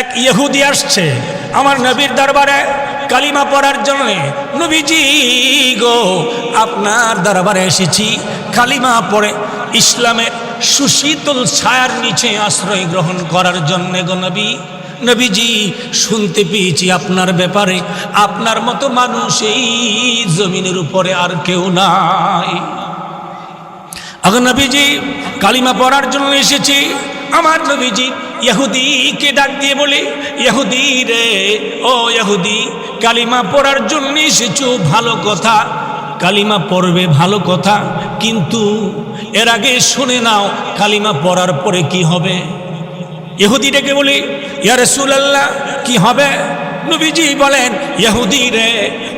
এক ইহুদি আসছে আমার নবীর দরবারে কালিমা পড়ার জন্য। নবীজি গো, আপনার দরবারে এসেছি কালিমা পড়ে ইসলামের সুশীতল ছায়ার নিচে আশ্রয় গ্রহণ করার জন্য গো নবী। নবীজি, শুনতে পেয়েছি আপনার ব্যাপারে আপনার মতো মানুষ এই জমিনের উপরে আর কেউ নাই। আগে নবীজি, কালিমা পড়ার জন্য এসেছি। আমার নবীজি ইহুদিকে ডাক দিয়ে বলে, ইহুদি রে, ও ইহুদি, কালিমা পড়ার জন্য এসেছো, ভালো কথা, কালিমা পড়বে, ভালো কথা, কিন্তু এর আগে শুনে নাও কালিমা পড়ার পরে কি হবে। ইহুদি ডেকে বলি, ইয়া রাসূলুল্লাহ, কি হবে? নবীজি বলেন, ইহুদি রে,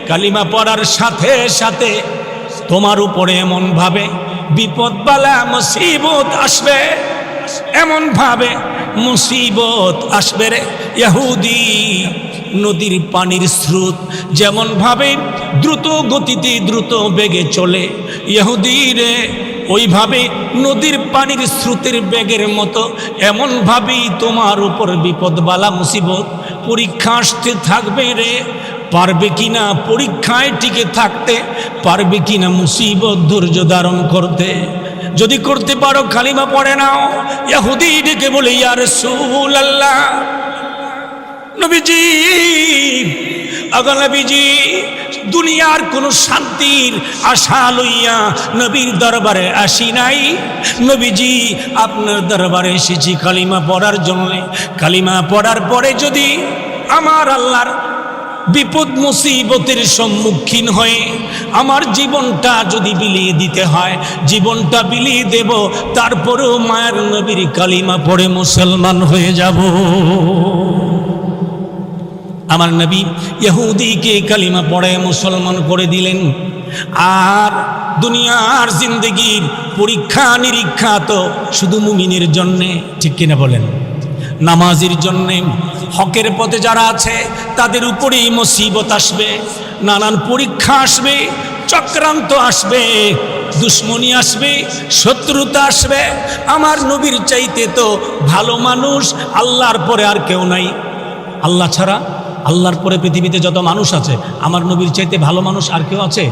কালিমা পড়ার সাথে সাথে তোমার উপরে এমন ভাবে বিপদ বালা মুসিবত আসবে, এমন ভাবে মুসিবত আসবে রে ইহুদি, নদীর পানির স্রোত যেমন ভাবে দ্রুত গতিতে দ্রুত বেগে চলে, ইহুদি রে ওইভাবে নদীর পানির স্রোতের বেগের মতো এমনভাবেই তোমার উপর বিপদ বালা মুসিবত পরীক্ষা আসতে থাকবে রে। পারবে কিনা পরীক্ষায় টিকে থাকতে, পারবে কিনা মুসিবত ধৈর্য ধারণ করতে? যদি করতে পারো কালিমা পড়ে নাও। ইহুদি ডেকে বলে, ইয়া রাসূলুল্লাহ, নবীজি, আগা নবীজি, দুনিয়ার কোনো শান্তির আশা লইয়া নবীর দরবারে আসি নাই। নবীজি, আপনার দরবারে এসেছি কালিমা পড়ার জন্য। কালিমা পড়ার পরে যদি আমার আল্লাহর বিপদ মুসিবতের সম্মুখীন হয়ে আমার জীবনটা যদি বিলিয়ে দিতে হয়, জীবনটা বিলিয়ে দেব, তারপরেও মায়ের নবীর কালিমা পড়ে মুসলমান হয়ে যাব। আমার নবী ইহুদিকে কালিমা পড়ে মুসলমান করে দিলেন। আর দুনিয়ার জিন্দেগির পরীক্ষা নিরীক্ষা তো শুধু মুমিনের জন্যে, ঠিক কিনা বলেন? নামাজের জন্যে, হকের পথে যারা আছে তাদের উপরেই মুসিবত আসবে, নানান পরীক্ষা আসবে, চক্রান্ত আসবে, দুশ্মনী আসবে, শত্রুতা আসবে। আমার নবীর চাইতে তো ভালো মানুষ আল্লাহর পরে আর কেউ নাই। আল্লাহ ছাড়া, আল্লাহর পরে পৃথিবীতে যত মানুষ আছে, আমার নবীর চাইতে ভালো মানুষ আর কেউ আছে?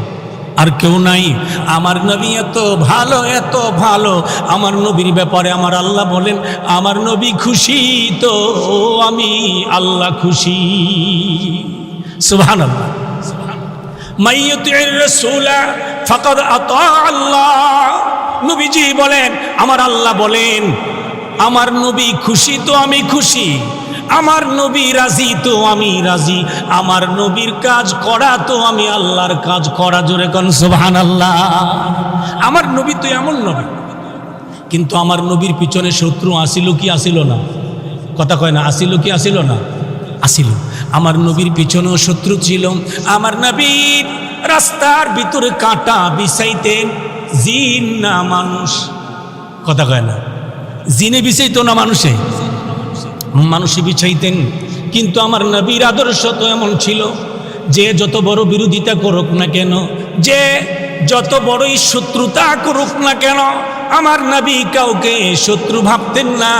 আর কেউ নাই। আমার নবী এত ভালো, এত ভালো। আমার নবীর ব্যাপারে আমার আল্লাহ বলেন, আমার নবী খুশি তো আমি আল্লাহ খুশি। সুবহানাল্লাহ। মাইয়ুতির রাসূলা ফাকাদ আতা আল্লাহ। নবীজি বলেন, আমার আল্লাহ বলেন, আমার নবী খুশি তো আমি খুশি, আমার নবী রাজি তো আমি রাজি, আমার নবীর কাজ করা তো আমি আল্লাহর কাজ করা। জোরে কোন সুবহানাল্লাহ। আমার নবী তো এমন নবী, কিন্তু আমার নবীর পিছনে শত্রু আসিল কি আসিল না? কথা কয় না, আসিল কি আসিল না? আসিল। আমার নবীর পিছনেও শত্রু ছিল। আমার নবীর রাস্তার ভিতরে কাঁটা বিছাইতেন জিন না মানুষ? কথা কয় না, জিনে বিছাইতো না মানুষে, মানুষই বিছাইতেন। কিন্তু আমার নবীর আদর্শ তো এমন ছিল যে যত বড় বিরোধিতা করুক না কেন, যে যত বড়ই শত্রুতা করুক না কেন, আমার নবী কাউকে শত্রু ভাবতেন না।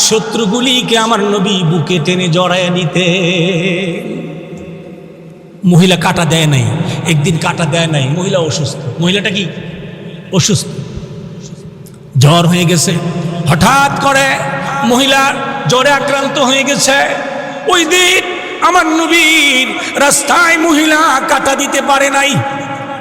শত্রুগুলিকে আমার নবী বুকে টেনে জড়ায় নিতে। মহিলা কাটা দেয় নাই, একদিন কাটা দেয় নাই, মহিলা অসুস্থ। মহিলাটা কি অসুস্থ, জ্বর হয়ে গেছে। হঠাৎ করে মহিলার জ্বরে আক্রান্ত হয়ে গেছে। ওই দিন আমার নবীর রাস্তায় মহিলা কাটা দিতে পারে নাই,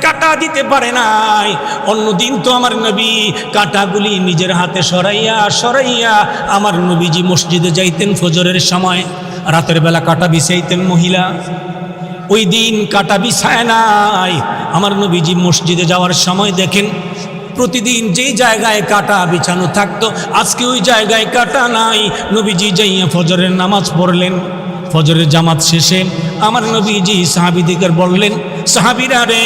কাটা দিতে পারে নাই। অন্যদিন তো আমার নবী কাটাগুলি নিজের হাতে সরাইয়া সরাইয়া আমার নবীজি মসজিদে যাইতেন ফজরের সময়, রাতের বেলা কাটা বিছাইতেন মহিলা। ওই দিন কাটা বিছায় নাই। আমার নবীজি মসজিদে যাওয়ার সময় দেখেন প্রতিদিন যেই জায়গায় কাটা বিছানো থাকতো, আজকে ওই জায়গায় কাটা নাই। নবীজি যাইয়া ফজরের নামাজ পড়লেন। ফজরের জামাত শেষে আমার নবীজি সাহাবীদের বললেন, সাহাবীরা রে,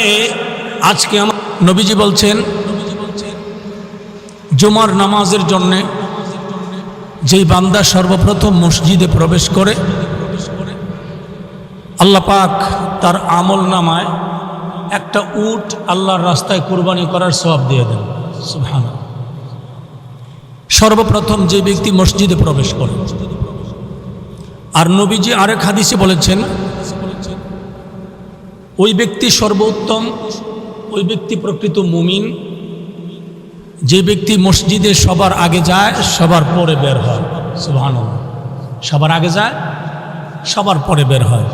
আজকে আমার নবীজি বলছেন জুমার নামাজের জন্যে যেই বান্দা সর্বপ্রথম মসজিদে প্রবেশ করে, আল্লাহ পাক তার আমল নামায় একটা উট আল্লাহর রাস্তায় কুরবানি করার সওয়াব দিয়ে দেন। সুবহানাল্লাহ। সর্বপ্রথম যে ব্যক্তি মসজিদে প্রবেশ করে, আর নবীজি আরেক হাদিসে বলেছেন, ওই ব্যক্তি সর্বোত্তম, ওই ব্যক্তি প্রকৃত মুমিন যে ব্যক্তি মসজিদে সবার আগে যায়, সবার পরে বের হয়। সুবহানাল্লাহ। সবার আগে যায়, সবার পরে বের হয়।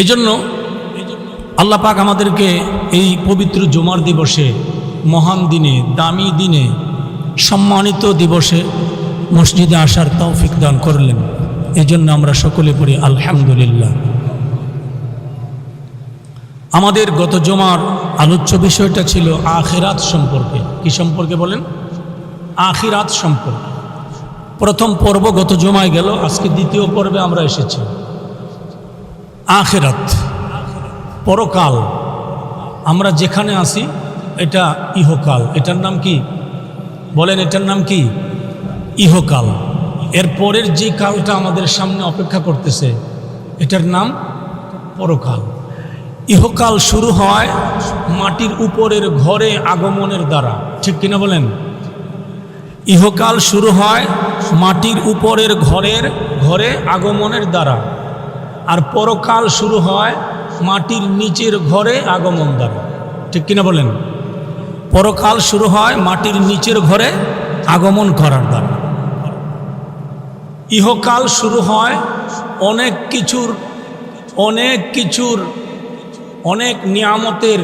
এই জন্য আল্লাহ পাক আমাদেরকে এই পবিত্র জুমার দিবসে, মহান দিনে, দামি দিনে, সম্মানিত দিবসে মসজিদে আসার তৌফিক দান করলেন। এই জন্য আমরা সকলে পড়ি আলহামদুলিল্লাহ। আমাদের গত জুমার আলোচ্য বিষয়টা ছিল আখিরাত সম্পর্কে। কি সম্পর্কে বলেন? আখিরাত সম্পর্কে। প্রথম পর্ব গত জুমায় গেল, আজকে দ্বিতীয় পর্বে আমরা এসেছি। আখিরাত, পরকাল। আমরা যেখানে আছি এটা ইহকাল। এটার নাম কি বলেন? এটার নাম কি? ইহকাল। এর পরের যে কালটা আমাদের সামনে অপেক্ষা করতেছে এটার নাম পরকাল। ইহকাল শুরু হয় মাটির উপরের ঘরে আগমনের দ্বারা, ঠিক কিনা বলেন? ইহকাল শুরু হয় মাটির উপরের ঘরে আগমনের দ্বারা, আর পরকাল শুরু হয় মাটির নিচের ঘরে আগমন দ্বারা, ঠিক কিনা বলেন? পরকাল শুরু হয় মাটির নিচের ঘরে আগমন করার দ্বারা। ইহকাল শুরু হয় অনেক নিয়ামতের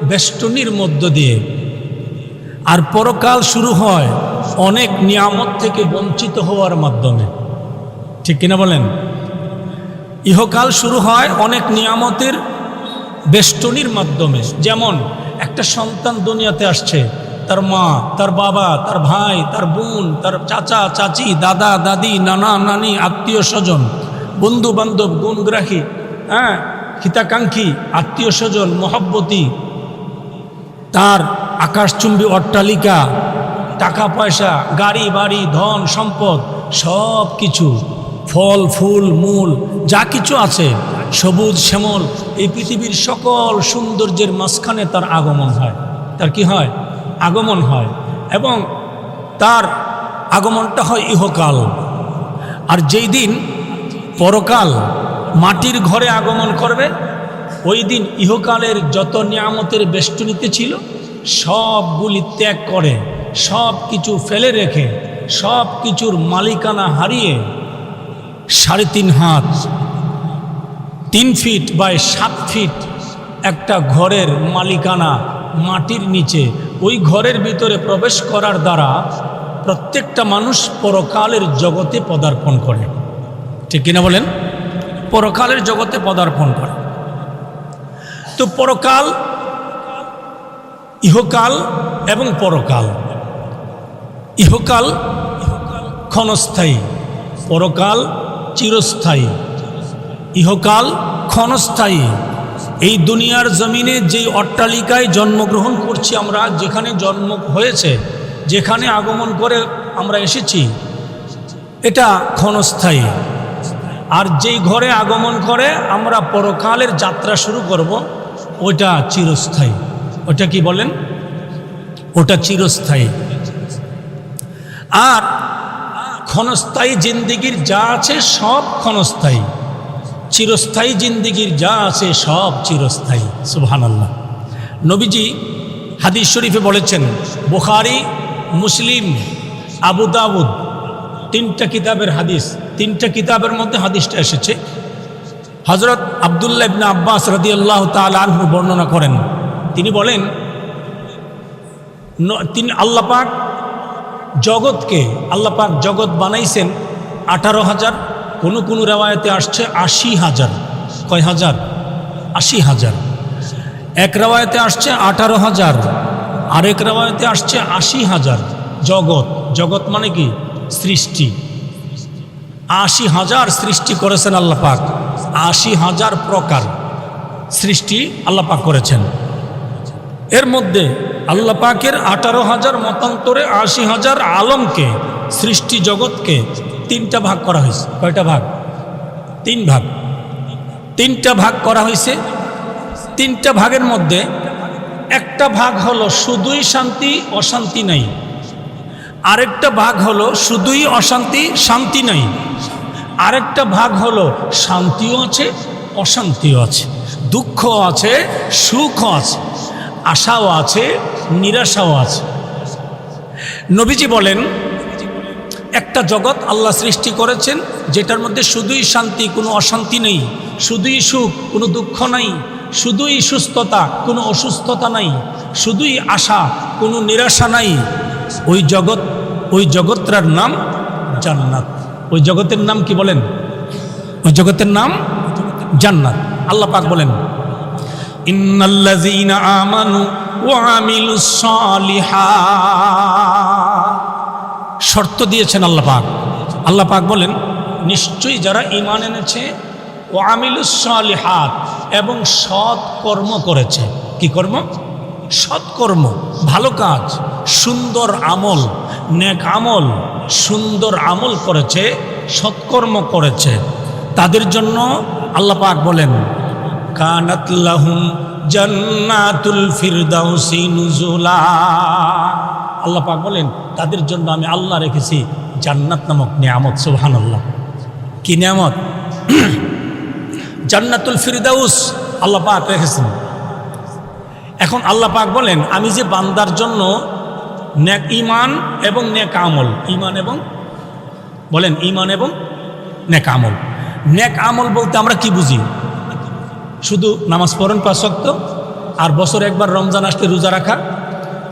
বেষ্টনীর মধ্য দিয়ে, আর পরকাল শুরু হয় অনেক নিয়ামত থেকে বঞ্চিত হওয়ার মাধ্যমে, ঠিক কিনা বলেন? ইহকাল শুরু হয় অনেক নিয়ামতের বেষ্টনীর মাধ্যমে। যেমন একটা সন্তান দুনিয়াতে আসছে, তার মা, তার বাবা, তার ভাই, তার বোন, তার চাচা চাচি, দাদা দাদি, নানা নানি, আত্মীয় স্বজন, বন্ধু বান্ধব, গুণগ্রাহী, হিতাকাঙ্ক্ষী, আত্মীয় স্বজন, মহব্বতী, তার আকাশচুম্বী অট্টালিকা, টাকা পয়সা, গাড়ি বাড়ি, ধন সম্পদ, সব কিছু, ফল ফুল মূল যা কিছু আছে, সবুজ শ্যামল, এই পৃথিবীর সকল সৌন্দর্যের মাঝখানে তার আগমন হয়। তার কি হয়? আগমন হয়। এবং তার আগমনটা হয় ইহকাল। আর যেই দিন পরকাল মাটির ঘরে আগমন করবে, ওই দিন ইহকালের যত নিয়ামতের বেষ্টনীতে ছিল সবগুলি ত্যাগ করে, সব কিছু ফেলে রেখে, সব কিছুর মালিকানা হারিয়ে 3.5 হাত 3 ফিট বাই 7 ফিট একটা ঘরের মালিকানা মাটির নিচে, ওই ঘরের ভিতরে প্রবেশ করার দ্বারা প্রত্যেকটা মানুষ পরকালের জগতে পদার্পণ করে, ঠিক কিনা বলেন? পরকালের জগতে পদার্পণ করে। তো পরকাল, ইহকাল এবং পরকাল। ইহকাল ক্ষণস্থায়ী, পরকাল চিরস্থায়ী। ইহকাল ক্ষণস্থায়ী। এই দুনিয়ার জমিনে যেই অট্টালিকায় জন্মগ্রহণ করছি আমরা, যেখানে জন্ম হয়েছে, যেখানে আগমন করে আমরা এসেছি, এটা ক্ষণস্থায়ী। আর যেই ঘরে আগমন করে আমরা পরকালের যাত্রা শুরু করব, ওটা চিরস্থায়ী। ওটা কি বলেন? ওটা চিরস্থায়ী। আর ক্ষণস্থায়ী জিন্দিগির যা আছে সব ক্ষণস্থায়ী, চিরস্থায়ী জিন্দিগির যা আছে সব চিরস্থায়ী। সুবহানাল্লাহ। নবীজি হাদিস শরীফে বলেছেন, বুখারী, মুসলিম, আবু দাউদ, 3টা কিতাবের হাদিস, 3টা কিতাবের মধ্যে হাদিসটা এসেছে। হযরত আব্দুল্লাহ ইবনে আব্বাস রাদিয়াল্লাহু তাআলা আনহু বর্ণনা করেন, তিনি বলেন, আল্লাহ পাক জগৎ বানাইছেন 18,000, কোনো রেওয়ায়েতে আসছে 80,000। কয় হাজার? 80,000। এক রেওয়ায়েতে আসছে 18,000, আরেক রেওয়ায়েতে আসছে 80,000। জগৎ মানে কি? সৃষ্টি। 80,000 সৃষ্টি করেছেন আল্লাহ পাক। 80,000 প্রকার সৃষ্টি আল্লাহ পাক করেছেন। এর মধ্যে আল্লাহ পাকের 18,000 মতান্তরে 80,000 আলমকে, সৃষ্টি জগৎকে 3টা ভাগ করা হয়েছে। কয়টা ভাগ? 3 ভাগ। 3টা ভাগ করা হয়েছে। 3টা ভাগের মধ্যে একটা ভাগ হলো শুধুই শান্তি, অশান্তি নাই। আরেকটা ভাগ হলো শুধুই অশান্তি, শান্তি নাই। আরেকটা ভাগ হলো শান্তিও আছে, অশান্তিও আছে, দুঃখ আছে, সুখও আছে, আশাও আছে, নিরাশাও আছে। নবীজি বলেন, একটা জগৎ আল্লাহ সৃষ্টি করেছেন যেটার মধ্যে শুধুই শান্তি, কোনো অশান্তি নেই, শুধুই সুখ, কোনো দুঃখ নাই, শুধুই সুস্থতা, কোনো অসুস্থতা নাই, শুধুই আশা, কোনো নিরাশা নাই। ওই জগৎটার নাম জান্নাত। ওই জগতের নাম কি বলেন? ওই জগতের নাম জান্নাত। আল্লাহ পাক বলেন, ইন্নাল্লাযীনা আমানু ওয়া আমিলুস সালিহাত। শর্ত দিয়েছেন আল্লাহ পাক। আল্লাহ পাক বলেন, নিশ্চয়ই যারা ঈমান এনেছে, ওয়া আমিলুস সালিহাত, এবং সৎ কর্ম করেছে। কি কর্ম? সৎ কর্ম, ভালো কাজ, সুন্দর আমল, নেক আমল, সুন্দর আমল করেছে, সৎকর্ম করেছে, তাদের জন্য আল্লাহ পাক বলেন, কানাত লাহুম জান্নাতুল ফিরদাউসি নুজুলা। আল্লাহ পাক বলেন, তাদের জন্য আমি আল্লাহ রেখেছি জান্নাত নামক নিয়ামত। সুবহানাল্লাহ, কি নিয়ামত? জান্নাতুল ফিরদাউস আল্লাহ পাক রেখেছেন। এখন আল্লাহ পাক বলেন, আমি যে বান্দার জন্য নেক ঈমান এবং নেক আমল, ঈমান এবং বলেন ঈমান এবং নেক আমল। নেক আমল বলতে আমরা কি বুঝি? শুধু নামাজ পড়েন 5 ওয়াক্ত, আর বছরে একবার রমজান আসলে রোজা রাখা,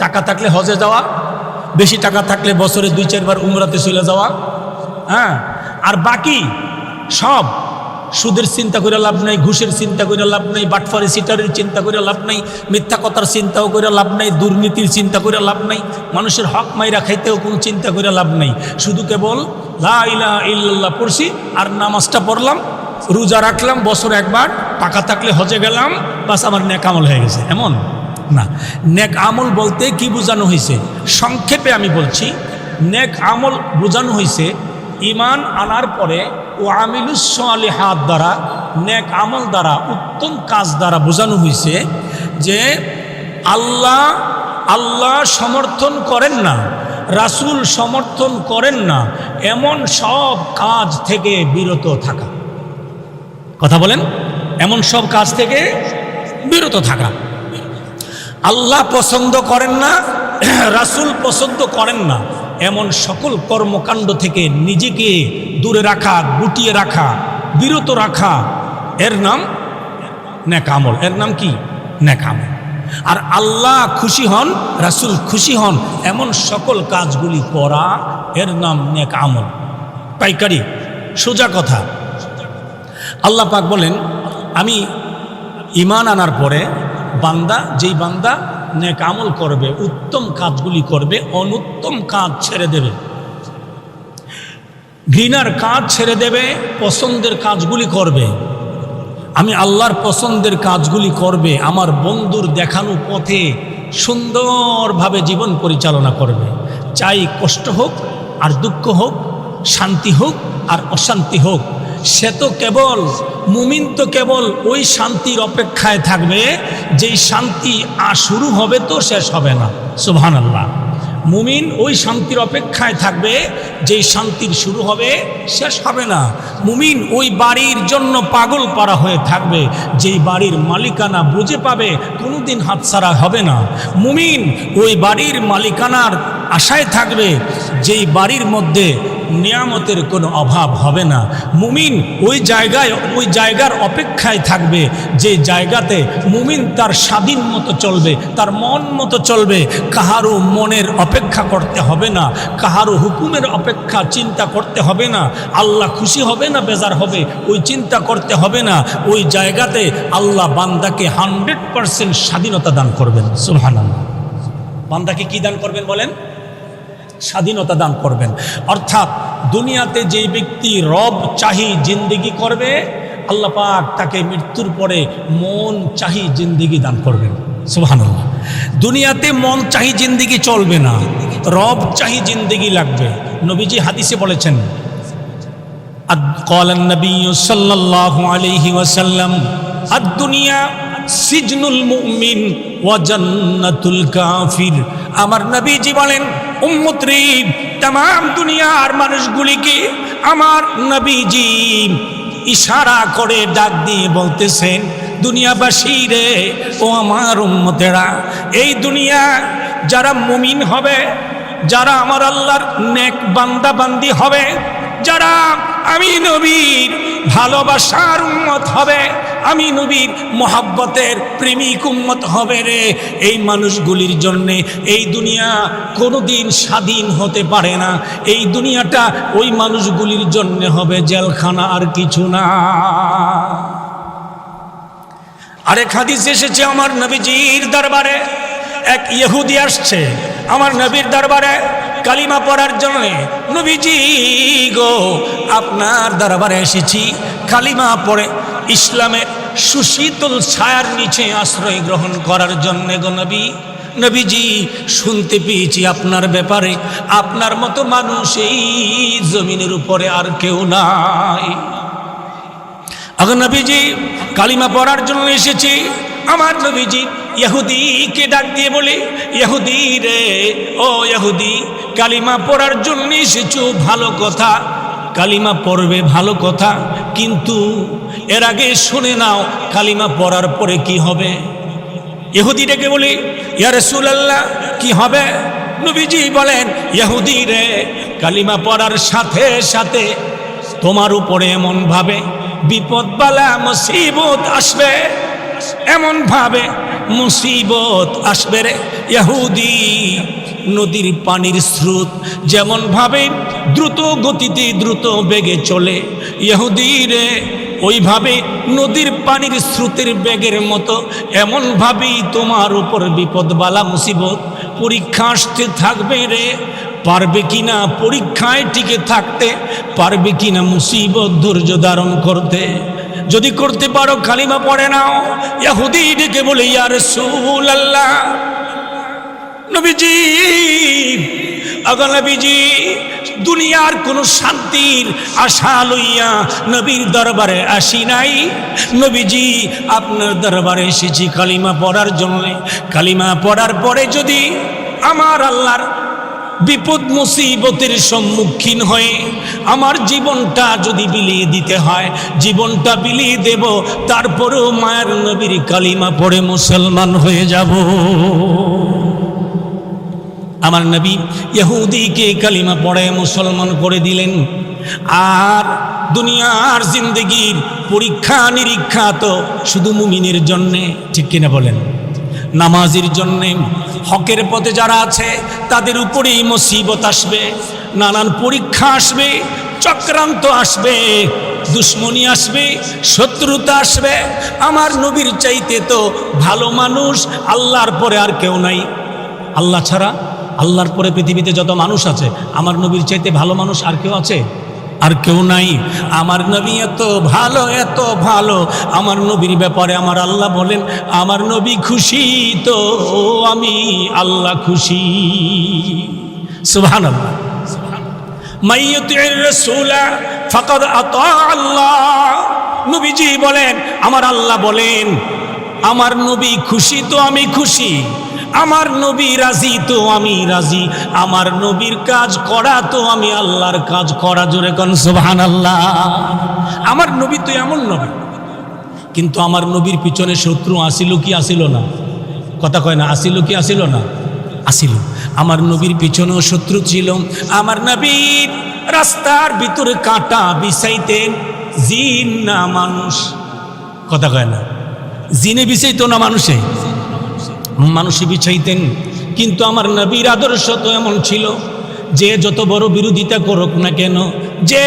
টাকা থাকলে হজে যাওয়া, বেশি টাকা থাকলে বছরে 2-4 বার উমরাতে চলে যাওয়া, হ্যাঁ। আর বাকি সব সুদের চিন্তা করে লাভ নাই, ঘুষের চিন্তা করে লাভ নাই, বাটফারি সিটারের চিন্তা করে লাভ নাই, মিথ্যা কথার চিন্তাও করে লাভ নাই, দুর্নীতির চিন্তা করে লাভ নাই, মানুষের হক মাইরা খাইতেও কোনো চিন্তা করে লাভ নাই। শুধু কেবল লা ইলাহা ইল্লাল্লাহ পড়ছি আর নামাজটা পড়লাম, রোজা রাখলাম, বছরে একবার, টাকা থাকলে হজে গেলাম, বাস আমার নেক আমল হয়ে গেছে, এমন না। নেক আমল বলতে কি বোঝানো হয়েছে? সংক্ষেপে আমি বলছি, নেক আমল বোঝানো হয়েছে ঈমান আনার পরে ও আমিলুস সালিহাত দ্বারা, নেক আমল দ্বারা, উত্তম কাজ দ্বারা বোঝানো হয়েছে যে আল্লাহ সমর্থন করেন না, রাসূল সমর্থন করেন না এমন সব কাজ থেকে বিরত থাকা। কথা বলেন, এমন সব কাজ থেকে বিরত থাকা। আল্লাহ পছন্দ করেন না, রাসূল পছন্দ করেন না এমন সকল কর্মকাণ্ড থেকে নিজেকে দূরে রাখা, গুটিয়ে রাখা, বিরত রাখা, এর নাম নেক আমল। এর নাম কি? নেক আমল। আর আল্লাহ খুশি হন, রাসূল খুশি হন এমন সকল কাজগুলি করা, এর নাম নেক আমল। পাইকারি সোজা কথা। আল্লাহ পাক বলেন, আমি ঈমান আনার পরে যেই বান্দা নেক আমল করবে, উত্তম কাজগুলি করবে, অনুত্তম কাজ ছেড়ে দেবে, ঘৃণার কাজ ছেড়ে দেবে, পছন্দের কাজগুলি করবে, আমি আল্লাহর পছন্দের কাজগুলি করবে, আমার বন্ধুর দেখানো পথে সুন্দরভাবে জীবন পরিচালনা করবে। চাই কষ্ট হোক আর দুঃখ হোক, শান্তি হোক আর অশান্তি হোক, সে তো কেবল মুমিন, তো কেবল ওই শান্তির অপেক্ষায় থাকবে যেই শান্তি শুরু হবে তো শেষ হবে না। সুবহানাল্লাহ। মুমিন ওই শান্তির অপেক্ষায় থাকবে যেই শান্তির শুরু হবে, শেষ হবে না। মুমিন ওই বাড়ির জন্য পাগল পারা হয়ে থাকবে যেই বাড়ির মালিকানা বুঝে পাবে, কোনোদিন হাতছাড়া হবে না। মুমিন ওই বাড়ির মালিকানার আশায় থাকবে যেই বাড়ির মধ্যে নিয়ামতের কোনো অভাব হবে না। মুমিন ওই জায়গার অপেক্ষায় থাকবে যে জায়গাতে মুমিন তার স্বাধীন মতো চলবে, তার মন মতো চলবে, কাহারও মনের অপেক্ষা করতে হবে না, কাহারও হুকুমের অপেক্ষা চিন্তা করতে হবে না, আল্লাহ খুশি হবে না বেজার হবে ওই চিন্তা করতে হবে না। ওই জায়গাতে আল্লাহ বান্দাকে 100% স্বাধীনতা দান করবেন। সুবহানাল্লাহ। বান্দাকে কি দান করবেন বলেন? স্বাধীনতা দান করবেন। অর্থাৎ দুনিয়াতে যে ব্যক্তি রব চাহি জিন্দেগি করবে, আল্লাহ পাক তাকে মৃত্যুর পরে মন চাহি জিন্দেগি দান করবেন। সুবহানাল্লাহ। দুনিয়াতে মন চাহি জিন্দেগি চলবে না, রব চাহি জিন্দেগি লাগবে। নবীজি হাদিসে বলেছেন, ক্বালান নবী সাল্লাল্লাহু আলাইহি ওয়াসাল্লাম, আদ-দুনিয়া সিজনুল মুমিন ওয়া জান্নাতুল কাফির। আমার নবীজি বলেন, উম্মতরি तमाम দুনিয়ার মানুষগুলিকে আমার নবীজি ইশারা করে ডাক দিয়ে বলতেছেন, দুনিয়াবাসী রে ও আমার উম্মতেরা, এই দুনিয়া যারা মুমিন হবে, যারা আমার আল্লাহর নেক বান্দা বান্দি হবে, যারা আমি নবীর ভালোবাসার উম্মত হবে, আমি নবীর মহব্বতের প্রেমিক উম্মত হবে রে, এই মানুষগুলির জন্যে এই দুনিয়া কোনোদিন স্বাধীন হতে পারে না। এই দুনিয়াটা ওই মানুষগুলির জন্য হবে জেলখানা, আর কিছু না। আরেক হাদিস এসেছে, আমার নবীজির দরবারে এক ইহুদি আসছে আমার নবীর দরবারে কালিমা পড়ার জন্য। নবীজি গো, আপনার দরবারে এসেছি কালিমা পড়ে ইসলামের সুশীতল ছায়ার নিচে আশ্রয় গ্রহণ করার জন্য গো নবী। নবীজি, শুনতে পেয়েছি আপনার ব্যাপারে আপনার মতো মানুষ এই জমিনের উপরে আর কেউ নাই। আগে নবীজি, কালিমা পড়ার জন্য এসেছি। আমার নবীজি ইহুদিকে ডাক দিয়ে বলে, ইহুদি রে ও ইহুদি, কালিমা পড়ার জন্য এসেছো, ভালো কথা, কালিমা পড়বে ভালো কথা, কিন্তু এর আগে শুনে নাও কালিমা পড়ার পরে কি হবে। ইহুদি ডেকে বলি, ইয়া রাসূলুল্লাহ, কি হবে? নবীজি বলেন, ইহুদি রে, কালিমা পড়ার সাথে সাথে তোমার উপরে এমন ভাবে বিপদ বালা মুসিবত আসবে, এমন ভাবে মুসিবত আসবে রে ইহুদি, নদীর পানির স্রোত যেমন ভাবে দ্রুত গতিতে দ্রুত বেগে চলে, ইহুদি রে ওইভাবে নদীর পানির স্রোতের বেগের মতো এমনভাবেই তোমার উপর বিপদ বালা মুসিবত পরীক্ষা আসতে থাকবে রে। পারবে কিনা পরীক্ষায় টিকে থাকতে, পারবে কিনা মুসিবত ধৈর্য ধারণ করতে? যদি করতে পারো কালিমা পড়ে নাও। ইহুদি ডেকে বলে, ইয়া রাসূলুল্লাহ, নবীজি, আগা নবীজি, দুনিয়ার কোনো শান্তির আশা লইয়া নবীর দরবারে আসি নাই। নবীজি, আপনার দরবারে এসেছি কালিমা পড়ার জন্য। কালিমা পড়ার পরে যদি আমার আল্লাহর বিপদ মুসিবতের সম্মুখীন হয়ে আমার জীবনটা যদি বিলিয়ে দিতে হয়, জীবনটা বিলিয়ে দেব, তারপরেও মায়ের নবীর কালিমা পড়ে মুসলমান হয়ে যাব। আমার নবী ইহুদিকে কালিমা পড়ে মুসলমান করে দিলেন। আর দুনিয়ার জিন্দেগির পরীক্ষা নিরীক্ষা তো শুধু মুমিনের জন্যে, ঠিক কিনা বলেন? নামাজের জন্যে, হকের পথে যারা আছে তাদের উপরেই মুসিবত আসবে, নানান পরীক্ষা আসবে, চক্রান্ত আসবে, দুশ্মনী আসবে, শত্রুতা আসবে। আমার নবীর চাইতে তো ভালো মানুষ আল্লাহর পরে আর কেউ নাই। আল্লাহ ছাড়া, আল্লাহর পরে পৃথিবীতে যত মানুষ আছে, আমার নবীর চাইতে ভালো মানুষ আর কেউ আছে? আর কেউ নাই। আমার নবী এত ভালো, এত ভালো। আমার নবীর ব্যাপারে আমার আল্লাহ বলেন, আমার নবী খুশি তো আমি আল্লাহ খুশি। সুবহানাল্লাহ। মাইয়ুতির রাসূলা ফাকাদ আতা আল্লাহ। নবীজি বলেন, আমার আল্লাহ বলেন, আমার নবী খুশি তো আমি খুশি, আমার নবী রাজি তো আমি রাজি, আমার নবীর কাজ করা তো আমি আল্লাহর কাজ করা। জোরে কোন সুবহানাল্লাহ। আমার নবী তো এমন নবী, কিন্তু আমার নবীর পিছনে শত্রু আসিল কি আসিল না? কথা কয় না, আসিল কি আসিল না? আসিল। আমার নবীর পিছনেও শত্রু ছিল। আমার নবীর রাস্তার ভিতরে কাঁটা বিছাইতেন জিন না মানুষ? কথা কয় না, জিনে বিছাইতো না মানুষে, মানুষই বিছাইতেন। কিন্তু আমার নবীর আদর্শ তো এমন ছিল যে যত বড় বিরোধিতা করুক না কেন, যে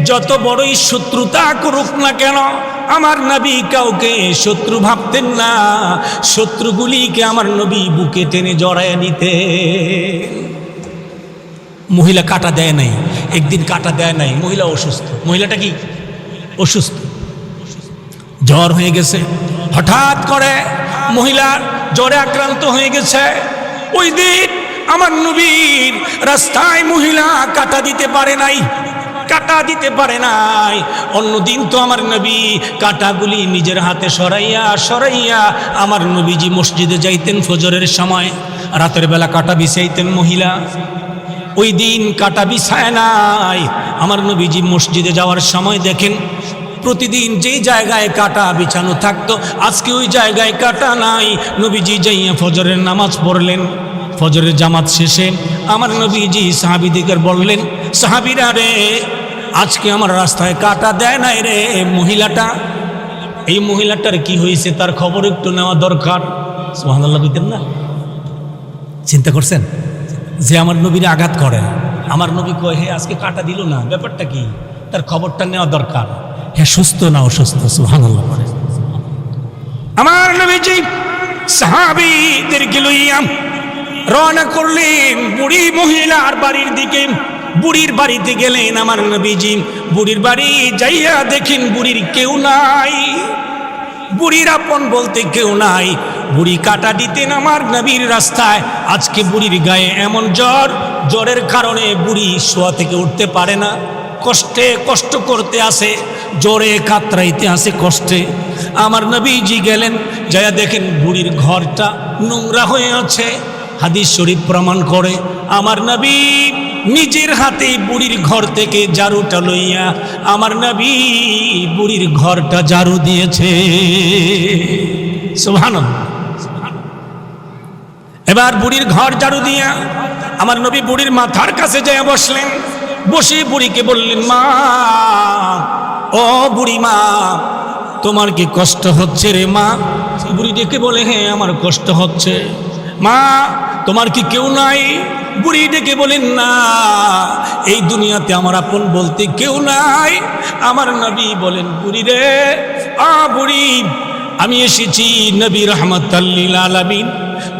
যত বড়ই শত্রুতা করুক না কেন, আমার নবী কাউকে শত্রু ভাবতেন না। শত্রুগুলিকে আমার নবী বুকে টেনে জড়ায় নিতে। মহিলা কাটা দেয় নাই, একদিন কাটা দেয় নাই, মহিলা অসুস্থ। মহিলাটা কি অসুস্থ, জ্বর হয়ে গেছে। হঠাৎ করে মহিলার জ্বরে আক্রান্ত হয়ে গেছে। ওই দিন আমার নবীর রাস্তায় মহিলা কাটা দিতে পারে নাই, কাটা দিতে পারে নাই। অন্যদিন তো আমার নবী কাটাগুলি নিজের হাতে সরাইয়া সরাইয়া আমার নবীজি মসজিদে যাইতেন ফজরের সময়, রাতের বেলা কাটা বিছাইতেন মহিলা। ওই দিন কাটা বিছায় নাই। আমার নবীজি মসজিদে যাওয়ার সময় দেখেন প্রতিদিন যেই জায়গায় কাটা বিছানো থাকতো আজকে ওই জায়গায় কাটা নাই। নবীজি যাইয়া ফজরের নামাজ পড়লেন। ফজরের জামাত শেষে আমার নবীজি সাহাবীদের বললেন, সাহাবীরা রে, আজকে আমার রাস্তায় কাটা দেয় নাই রে। মহিলাটা, এই মহিলাটার কি হয়েছে তার খবর একটু নেওয়া দরকার। সুবহানাল্লাহ বলতেন না? চিন্তা করছেন যে আমার নবীর আঘাত করে, আমার নবী কয় হে আজকে কাটা দিল না, ব্যাপারটা কি, তার খবরটা নেওয়া দরকার। হ্যাঁ সুস্থ না অসুস্থ? সুবহানাল্লাহ। আমার নবীজি সাহাবীদেরকে লইয়া রওনা করলেন বুড়ি মহিলার বাড়ির দিকে। বুড়ির বাড়িতে গেলেন আমার নবীজি। বুড়ির বাড়ি যাইয়া দেখেন বুড়ির কেউ নাই, বুড়ির আপন বলতে কেউ নাই। বুড়ি কাটা দিতেন আমার নবীর রাস্তায়। আজকে বুড়ির গায়ে এমন জ্বর, জ্বরের কারণে বুড়ি শোয়া থেকে উঠতে পারে না, কষ্ট করতে আসে, জ্বরে কাতরাইতে আসে কষ্টে। আমার নবীজি গেলেন, যাইয়া দেখেন বুড়ির ঘরটা নোংরা হয়ে আছে। হাদিস শরীফ প্রমাণ করে আমার নবী নিজের হাতে বুড়ির ঘর থেকে ঝাড়ুটা লইয়া আমার নবী বুড়ির ঘরটা ঝাড়ু দিয়েছে। সুবহানাল্লাহ। এবার বুড়ির ঘর ঝাড়ু দিয়া আমার নবী বুড়ির মাথার কাছে যেয়ে বসলেন। বসে বুড়িকে বললেন, মা, ও বুড়ি মা, তোমার কি কষ্ট হচ্ছে রে মা? বুড়ি ডেকে বলে, হ্যাঁ আমার কষ্ট হচ্ছে। মা, তোমার কি কেউ নাই? বুড়ি ডেকে বলেন, না, এই দুনিয়াতে আমার আপন বলতে কেউ নাই। আমার নবী বলেন, বুড়ি রে, বুড়ি, আমি এসেছি নবী রাহমাতাল লিল আলামিন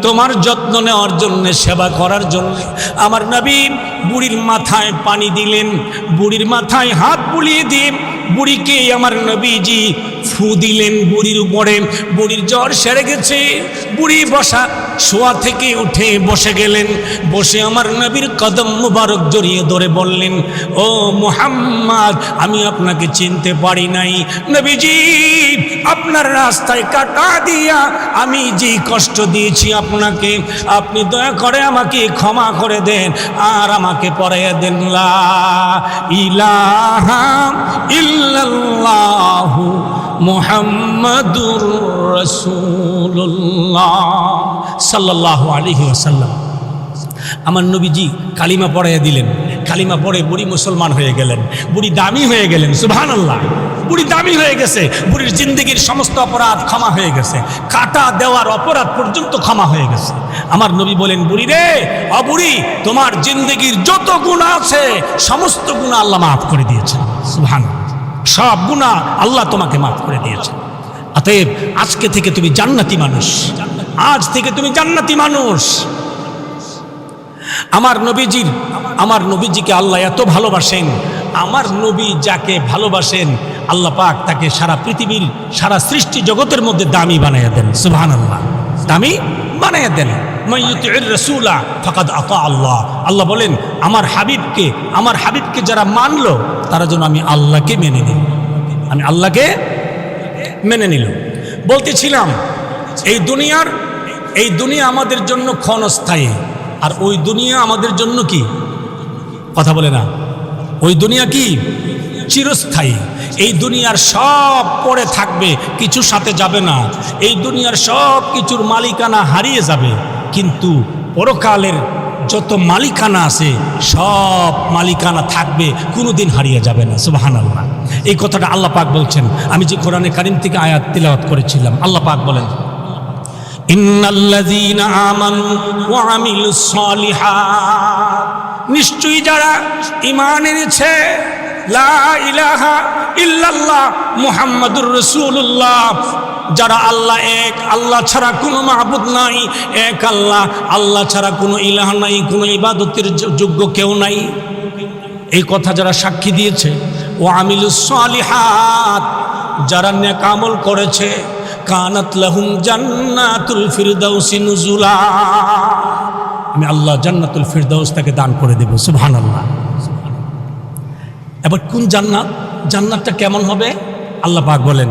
তোমার যত্ন নেওয়ার জন্য, সেবা করার জন্য। আমার নবী বুড়ির মাথায় পানি দিলেন, বুড়ির মাথায় হাত বুলিয়ে দিয়ে বুড়িকে আমার নবীজি ফু দিলেন বুড়ির উপরে। বুড়ির জ্বর সেরে গেছে। বুড়ি বসা শোয়া থেকে উঠে বসে গেলেন। বসে আমার নবীর কদম মুবারক জড়িয়ে ধরে বললেন, ও মুহাম্মদ, আমি আপনাকে চিনতে পারি নাই। নবীজি, আপনার রাস্তায় কাটা দিয়া আমি যে কষ্ট দিয়েছি আপনাকে, আপনি দয়া করে আমাকে ক্ষমা করে দেন আর আমাকে পড়াইয়া দেন লা ইলাহা ইল্লাল্লাহু মুহাম্মাদুর রাসূলুল্লাহ সাল্লাল্লাহু আলাইহি ওয়াসাল্লাম। আমার নবীজি কালিমা পড়াইয়া দিলেন। কালিমা পড়ে বুড়ি মুসলমান হয়ে গেলেন, বুড়ি দামি হয়ে গেলেন। সুবহানাল্লাহ। বুড়ি দামি হয়ে গেছে, বুড়ির জিন্দগির সমস্ত অপরাধ ক্ষমা হয়ে গেছে, কাটা দেওয়ার অপরাধ পর্যন্ত ক্ষমা হয়ে গেছে। আমার নবী বলেন, বুড়ি রে, বুড়ি, তোমার জিন্দগির যত গুনাহ আছে সমস্ত গুনাহ আল্লাহ মাফ করে দিয়েছেন। সুবহানাল্লাহ। সব গুনাহ আল্লাহ তোমাকে মাফ করে দিয়েছেন। অতএব আজকে থেকে তুমি জান্নাতি মানুষ, আজ থেকে তুমি জান্নাতি মানুষ। আমার নবীজিকে আল্লাহ এত ভালোবাসেন। আমার নবী যাকে ভালোবাসেন আল্লাহ পাক তাকে সারা পৃথিবীর, সারা সৃষ্টি জগতের মধ্যে দামি বানাইয়া দেন। সুবহানাল্লাহ। দামি বানাইয়া দেন। মাইয়ুতিউর রাসূলা ফাকাদ আতা আল্লাহ। আল্লাহ বলেন, আমার হাবিবকে যারা মানলো তারা যেন আমি আল্লাহকে মেনে নিল। আমি আল্লাহকে মেনে নিল। বলতেছিলাম এই দুনিয়া আমাদের জন্য ক্ষণস্থায়ী, আর ওই দুনিয়া আমাদের জন্য কি, কথা বলে না, ওই দুনিয়া কি চিরস্থায়ী। এই দুনিয়ার সব পড়ে থাকবে, কিছু সাথে যাবে না। এই দুনিয়ার সব কিছুর মালিকানা হারিয়ে যাবে, কিন্তু পরকালের যত মালিকানা আছে সব মালিকানা থাকবে, কোনোদিন হারিয়ে যাবে না। সুবহানাল্লাহ। এই কথাটা আল্লাহ পাক বলছেন। আমি যে কোরআনে কারীম থেকে আয়াত তিলাওয়াত করেছিলাম, আল্লাহ পাক বলেন, ইন্নাল্লাযীনা আমানু ওয়া আমিলুস সালিহাত, নিশ্চয়ই যারা ঈমান এনেছে, লা ইলাহা ইল্লাল্লাহ মুহাম্মাদুর রাসূলুল্লাহ, যারা আল্লাহ এক, আল্লাহ ছাড়া কোনো মাবুদ নাই, এক আল্লাহ, আল্লাহ ছাড়া কোনো ইলাহ নাই, কোনো ইবাদতের যোগ্য কেউ নাই, এই কথা যারা সাক্ষী দিয়েছে। ও আমিলুস সালিহাত, যারা নেক আমল করেছে, কানাত লাহুম জান্নাতুল ফিরদাউসি নুজুলা, আমি আল্লাহ জান্নাতুল ফিরদাউস তাকে দান করে দেব। সুবহানাল্লাহ। এবার কোন জান্নাত, জান্নাতটা কেমন হবে আল্লাহ পাক বলেন,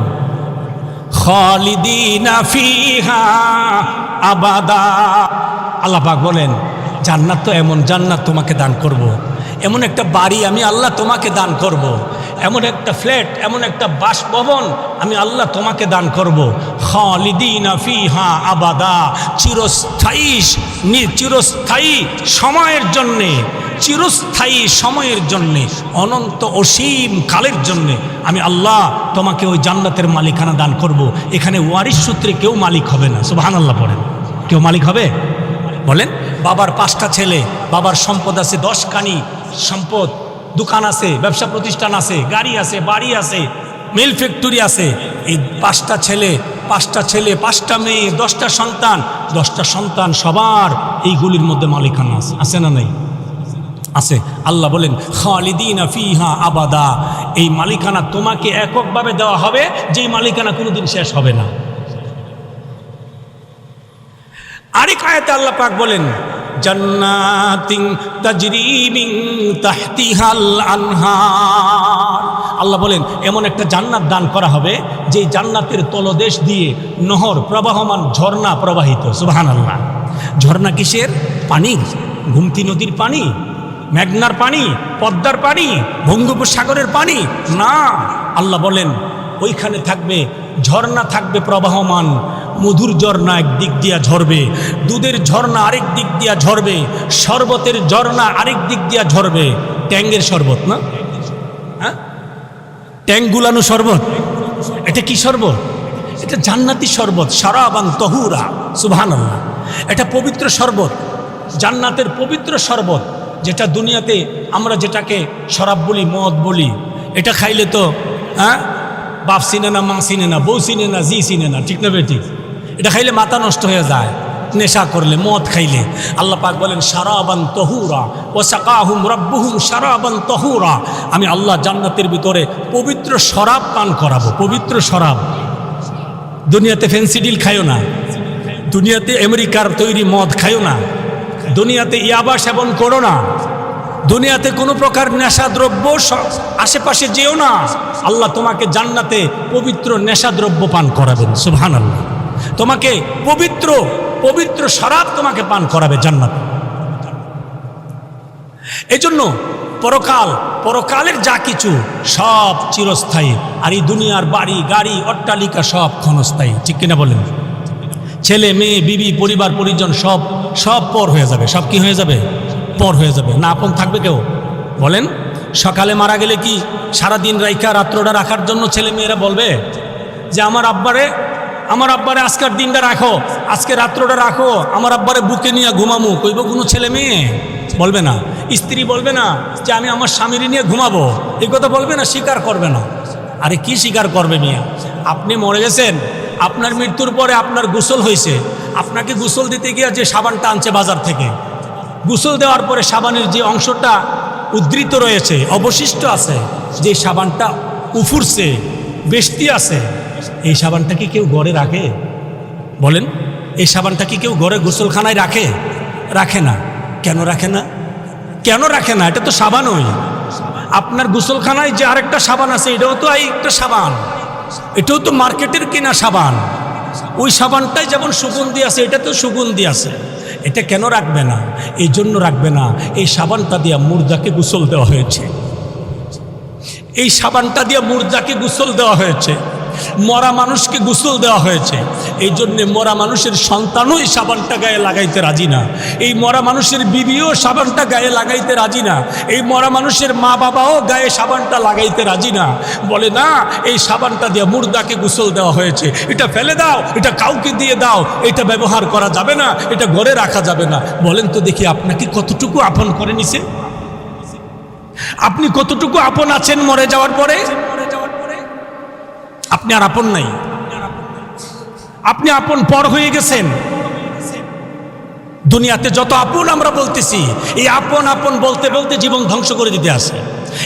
খালিদিনা ফিহা আবাদা। আল্লাহ পাক বলেন জান্নাত তো এমন জান্নাত তোমাকে দান করব। এমন একটা বাড়ি আমি আল্লাহ তোমাকে দান করব। এমন একটা ফ্ল্যাট, এমন একটা বাসভবন আমি আল্লাহ তোমাকে দান করব। খালিদিনা ফিহা আবাদা, চিরস্থায়ী সময়ের জন্যে, চিরস্থায়ী সময়ের জন্যে, অনন্ত অসীম কালের জন্যে আমি আল্লাহ তোমাকে ওই জান্নাতের মালিকানা দান করব। এখানে ওয়ারিশ সূত্রে কেউ মালিক হবে না। সুবহানাল্লাহ পড়েন। কেউ মালিক হবে? বলেন। বাবার 5টা ছেলে, বাবার সম্পদ আছে 10 কানি সম্পদ, দোকান আছে, ব্যবসা প্রতিষ্ঠান আছে, গাড়ি আছে, বাড়ি আছে, মিল ফ্যাক্টরি আছে। এই 5টা ছেলে, 5টা মেয়ে, 10টা সন্তান, 10টা সন্তান সবার এইগুলির মধ্যে মালিকানা আছে। আছে না নাই? আছে। আল্লাহ বলেন খালিদিনা ফিহা আবাদা, এই মালিকানা তোমাকে এককভাবে দেওয়া হবে, যেই মালিকানা কোনোদিন শেষ হবে না। আরেক আয়াতে আল্লাহ পাক বলেন জান্নাতিন তাজরি মিন তাহতিহাল আনহার, আল্লাহ বলেন এমন একটা জান্নাত দান করা হবে যে জান্নাতের তলদেশ দিয়ে নহর প্রবাহমান, ঝর্ণা প্রবাহিত। সুবহানাল্লাহ। ঝর্ণা কিসের? পানি। গোমতী নদীর পানি, মেঘনার পানি, পদ্মার পানি, বঙ্গোপসাগরের পানি না। আল্লাহ বলেন ওইখানে থাকবে ঝর্ণা, থাকবে প্রবাহমান। মধুর ঝর্ণা একদিক দিয়া ঝরবে, দুধের ঝর্ণা আরেক দিক দিয়া ঝরবে, শরবতের ঝর্ণা আরেক দিক দিয়া ঝরবে। ট্যাঙ্গের শরবত না, হ্যাঁ, ট্যাঙ্ক গুলানো শরবত। এটা কি শরবত? এটা জান্নাতি শরবত, শারাবান তহুরা। সুবহানাল্লাহ। এটা পবিত্র শরবত, জান্নাতের পবিত্র শরবত, যেটা দুনিয়াতে আমরা যেটাকে শরাব বলি, মদ বলি, এটা খাইলে তো বাপ চিনে না, মা চিনে না, বউ চিনে না, জি চিনে না, ঠিক না বেঠিক? এটা খাইলে মাথা নষ্ট হয়ে যায়, নেশা করলে, মদ খাইলে। আল্লাহ পাক বলেন শারাবান তহুরা ওয়া সাকাহুম রাব্বুহুম শারাবান তহুরা, আমি আল্লাহ জান্নাতের ভিতরে পবিত্র শরাব পান করাবো। পবিত্র শরাব। দুনিয়াতে ফেন্সিডিল খাইও না, দুনিয়াতে আমেরিকার তৈরি মদ খাইও না, দুনিয়াতে ইয়াবা সেবন করো না, দুনিয়াতে কোনো প্রকার নেশাদ্রব্য আশেপাশে যেও না। আল্লাহ তোমাকে জান্নাতে পবিত্র নেশাদ্রব্য পান করাবেন। সুবহানাল্লাহ। তোমাকে পবিত্র পবিত্র শরাব তোমাকে পান করাবে জান্নাত। এজন্য পরকালের যা কিছু সব চিরস্থায়ী, আর এই দুনিয়ার বাড়ি, গাড়ি, অট্টালিকা সব ক্ষণস্থায়ী। ঠিক কিনা বলেন? ছেলে, মেয়ে, বিবি, পরিবার, পরিজন সব পর হয়ে যাবে। সব কি হয়ে যাবে? পর হয়ে যাবে। না আপন থাকবে কেউ? বলেন। সকালে মারা গেলে কি সারাদিন রাইখা রাত্রটা রাখার জন্য ছেলে মেয়েরা বলবে যে আমার আব্বারে আজকের দিনটা রাখো, আজকে রাত্রটা রাখো, আমার আব্বারে বুকে নিয়ে ঘুমামু? কইব কোনো ছেলে মেয়ে? বলবে না। স্ত্রী বলবে না যে আমি আমার স্বামীর নিয়ে ঘুমাবো? এই কথা বলবে না, স্বীকার করবে না। আরে কি স্বীকার করবে মিয়া? আপনি মরে গেছেন, আপনার মৃত্যুর পরে আপনার গোসল হয়েছে, আপনাকে গোসল দিতে গিয়ে যে সাবানটা আনছে বাজার থেকে, গোসল দেওয়ার পরে সাবানের যে অংশটা উদ্ধৃত রয়েছে, অবশিষ্ট আছে, যে সাবানটা উফুরছে, বেশতি আছে, এই সাবানটা কি কেউ ঘরে রাখে? বলেন। এই সাবানটা কি কেউ ঘরে গোসলখানায় রাখে? রাখে না। কেন রাখে না? কেন রাখে না? এটা তো সাবানই। আপনার গোসলখানায় যে আরেকটা সাবান আছে, এটাও তো একটা সাবান, এটাও তো মার্কেটের কেনা সাবান। ওই সাবানটাই যেমন সুগন্ধি আছে, এটা তো সুগন্ধি আছে। এটা কেন রাখবে না? এই জন্য রাখবে না, এই সাবানটা দিয়া মুর্দাকে গোসল দেওয়া হয়েছে। এই সাবানটা দিয়া মুর্দাকে গোসল দেওয়া হয়েছে, মরা মানুষকে গোসল দেওয়া হয়েছে। এই জন্যে মরা মানুষের সন্তানও এই সাবানটা গায়ে লাগাইতে রাজি না, এই মরা মানুষের বিবিও সাবানটা গায়ে লাগাইতে রাজি না, এই মরা মানুষের মা বাবাও গায়ে সাবানটা লাগাইতে রাজি না। বলে না, এই সাবানটা দিয়ে মুর্দাকে গোসল দেওয়া হয়েছে, এটা ফেলে দাও, এটা কাউকে দিয়ে দাও, এটা ব্যবহার করা যাবে না, এটা ঘরে রাখা যাবে না। বলেন তো দেখি, আপনাকে কতটুকু আপন করে নিছে? আপনি কতটুকু আপন আছেন মরে যাওয়ার পরে? আপনি আর আপন নাই, আপনি আপন পর হয়ে গেছেন। দুনিয়াতে যত আপন আমরা বলতেছি, এই আপন আপন বলতে বলতে জীবন ধ্বংস করে দিতে আসে।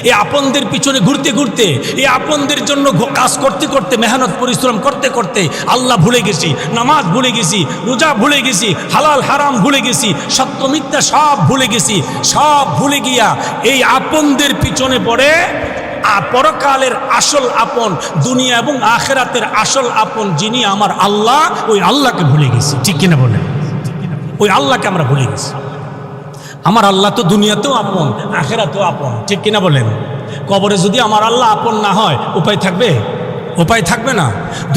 এই আপনদের পিছনে ঘুরতে ঘুরতে, এই আপনদের জন্য কাজ করতে করতে, মেহনত পরিশ্রম করতে করতে আল্লাহ ভুলে গেছি, নামাজ ভুলে গেছি, রোজা ভুলে গেছি, হালাল হারাম ভুলে গেছি, সত্য মিথ্যা সব ভুলে গেছি। সব ভুলে গিয়া এই আপনদের পিছনে পড়ে পরকালের আসল আপন, দুনিয়া এবং আখিরাতের আসল আপন যিনি আমার আল্লাহ, ওই আল্লাহকে ভুলে গেছি। ঠিক কিনা বলেন? ওই আল্লাহকে আমরা ভুলে গেছি। আমার আল্লাহ তো দুনিয়াতেও আপন, আখেরাতেও আপন, ঠিক কিনা বলেন? কবরে যদি আমার আল্লাহ আপন না হয় উপায় থাকবে? উপায় থাকবে না।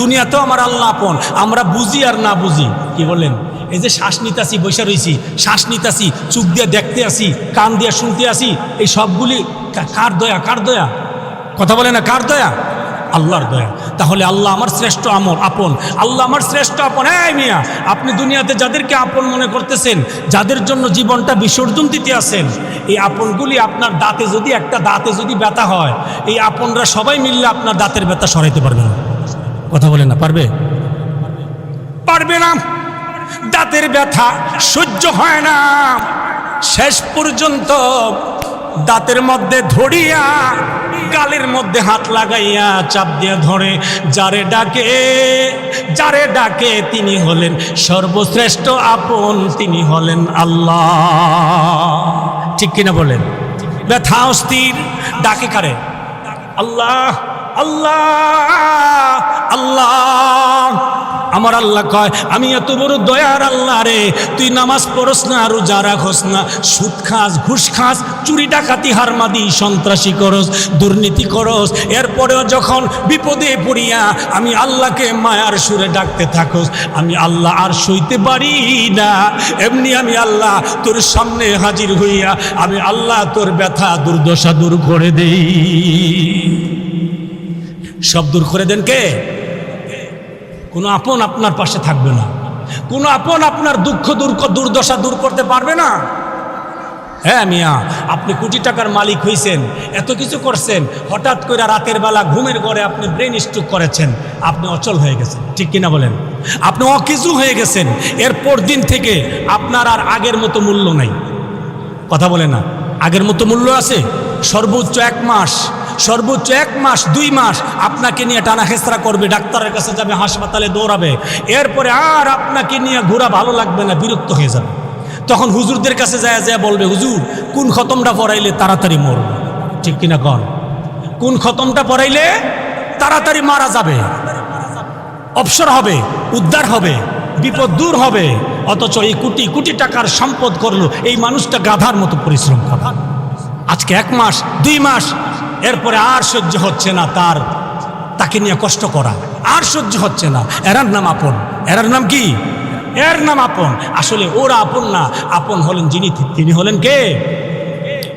দুনিয়াতেও আমার আল্লাহ আপন, আমরা বুঝি আর না বুঝি। কি বলেন? এই যে শ্বাস নিতাছি, বসে রয়েছি, শ্বাস নিতাছি, চোখ দিয়ে দেখতে আসি, কান দিয়ে শুনতে আসি, এই সবগুলি কার দয়া? কার দয়া? কথা বলে না, কার দয়া? আল্লাহর দয়া। তাহলে আল্লাহ আমার শ্রেষ্ঠ আপন, আল্লাহ আমার শ্রেষ্ঠ আপন। এই মিয়া, আপনি দুনিয়াতে যাদেরকে আপন মনে করতেছেন, যাদের জন্য জীবনটা বিসর্জন দিতে আছেন, এই আপনগুলি আপনার দাঁতে যদি একটা দাঁতে যদি ব্যথা হয়, এই আপনরা সবাই মিললে আপনার দাঁতের ব্যথা সরাইতে পারবে না। কথা বলে না, পারবে? পারবে না। দাঁতের ব্যথা সহ্য হয় না, শেষ পর্যন্ত দাঁতের মধ্যে ধরিয়া গালের মধ্যে হাত লাগাইয়া চাপ দিয়ে ধরে, যারে ডাকে তিনি হলেন সর্বশ্রেষ্ঠ আপন, তিনি হলেন আল্লাহ। ঠিক কিনা বলেন? ব্যথা অস্থির, ডাকে কারে? আল্লাহ আল্লাহ আল্লাহ। আমার আল্লাহ কয়, আমি এত বড় দয়ার আল্লাহ রে, তুই নামাজ পড়স না, রোজা রাখস না, সুদ খাস, ঘুষ খাস, চুরি ডাকাতি হারমাদি সন্ত্রাসী করস, দুর্নীতি করস, এরপরেও যখন বিপদে পড়িয়া আমি আল্লাহকে মায়ার সুরে ডাকতে থাকস, আমি আল্লাহ আর সইতে পারি না। এমনি আমি আল্লাহ তোর সামনে হাজির হইয়া আমি আল্লাহ তোর ব্যথা দুর্দশা দূর করে দেই। সব দূর করে দেন কে? কোনো আপন আপনার পাশে থাকবে না, কোনো আপন আপনার দুঃখ দুর্দশা দূর করতে পারবে না। হ্যাঁ মিয়া, আপনি কোটি টাকার মালিক হয়েছেন, এত কিছু করছেন, হঠাৎ করে রাতের বেলা ঘুমের ঘরে আপনি ব্রেন স্ট্রোক করেছেন, আপনি অচল হয়ে গেছেন। ঠিক কিনা বলেন? আপনি অকিছু হয়ে গেছেন, এরপর দিন থেকে আপনার আর আগের মতো মূল্য নাই। কথা বলে না, আগের মতো মূল্য আছে? সর্বোচ্চ 1 মাস, সর্বোচ্চ 1 মাস 2 মাস আপনাকে নিয়ে টানা হেঁচড়া করবে, ডাক্তারের কাছে যাবে, হাসপাতালে দৌড়াবে, এরপরে আর আপনাকে নিয়ে ঘোরা ভালো লাগবে না, বিরক্ত হয়ে যাবে। তখন হুজুরদের কাছে যায় বলবে, হুজুর কোন খতমটা পড়াইলে তাড়াতাড়ি মরবে? ঠিক কিনা কন? কোন খতমটা পড়াইলে তাড়াতাড়ি মারা যাবে, অবসর হবে, উদ্ধার হবে, বিপদ দূর হবে। অথচ এই কোটি কোটি টাকার সম্পদ করলো এই মানুষটা গাধার মতো পরিশ্রম করে। আজকে 1 মাস 2 মাস, এরপরে আর সহ্য হচ্ছে না তাকে নিয়ে কষ্ট করা, আর সহ্য হচ্ছে না। এরার নাম আপন। এরার নাম কি? এর নাম আপন। আসলে ওরা আপন না, আপন হলেন যিনি, তিনি হলেন কে?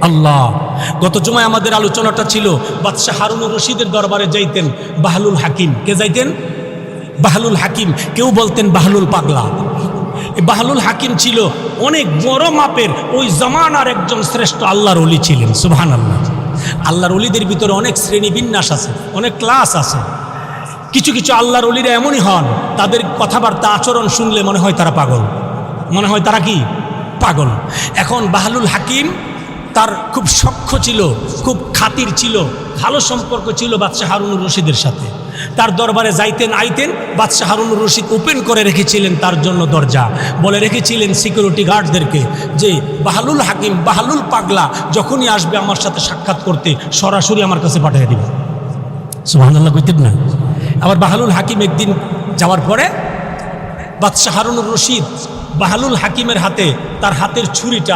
আল্লাহ। গত জুমায় আমাদের আলোচনাটা ছিল বাদশাহ হারুনুর রশিদের দরবারে যাইতেন বাহলুল হাকিম। কে যাইতেন? বাহলুল হাকিম। কেউ বলতেন বাহলুল পাগলা। বাহলুল হাকিম ছিল অনেক বড় মাপের ওই জামানার একজন শ্রেষ্ঠ আল্লাহর ওলি ছিলেন। সুবহানাল্লাহ। আল্লাহর ওলিদের ভিতরে অনেক শ্রেণী বিন্যাস আছে, অনেক ক্লাস আছে। কিছু কিছু আল্লাহর ওলিরা এমনই হন, তাদের কথাবার্তা আচরণ শুনলে মনে হয় তারা পাগল, মনে হয় তারা কি? পাগল। এখন বাহলুল হাকিম তার খুব সখ্য ছিল, খুব খাতির ছিল, ভালো সম্পর্ক ছিল বাদশাহ হারুনুর রশিদের সাথে। তার দরবারে যাইতেন আইতেন, বাদশাহ হারুনুর রশিদ ওপেন করে রেখেছিলেন তার জন্য দরজা, বলে রেখেছিলেন সিকিউরিটি গার্ডদেরকে যে বাহলুল হাকিম, বাহলুল পাগলা যখনই আসবে আমার সাথে সাক্ষাৎ করতে সরাসরি আমার কাছে পাঠিয়ে দিবে। সুবহানাল্লাহ কইতেন না? আবার বাহলুল হাকিম একদিন যাওয়ার পরে বাদশাহ হারুনুর রশিদ বাহলুল হাকিমের হাতে তার হাতের ছুরিটা,